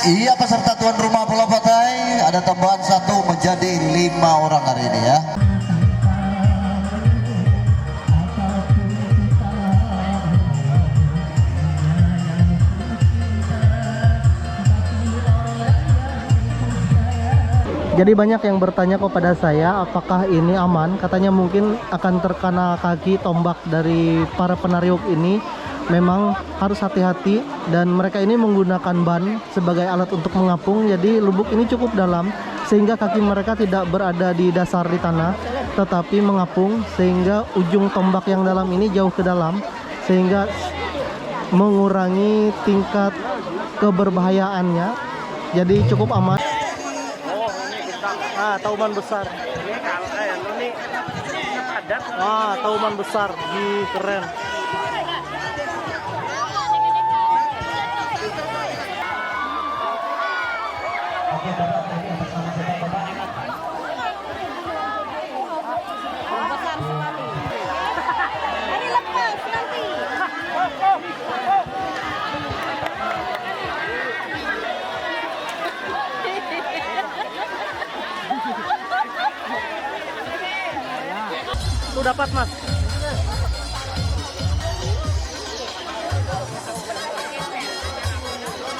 Iya, peserta tuan rumah Pulau Patai ada tambahan 1 menjadi 5 orang hari ini ya. Jadi banyak yang bertanya kepada saya apakah ini aman. Katanya mungkin akan terkena kaki tombak dari para penariuk ini. Memang harus hati-hati, dan mereka ini menggunakan ban sebagai alat untuk mengapung. Jadi lubuk ini cukup dalam sehingga kaki mereka tidak berada di dasar di tanah, tetapi mengapung, sehingga ujung tombak yang dalam ini jauh ke dalam, sehingga mengurangi tingkat keberbahayaannya. Jadi cukup aman. Tauman besar. Tauman besar, keren. Besar sekali. Ini lepas nanti. Tuh dapat, Mas.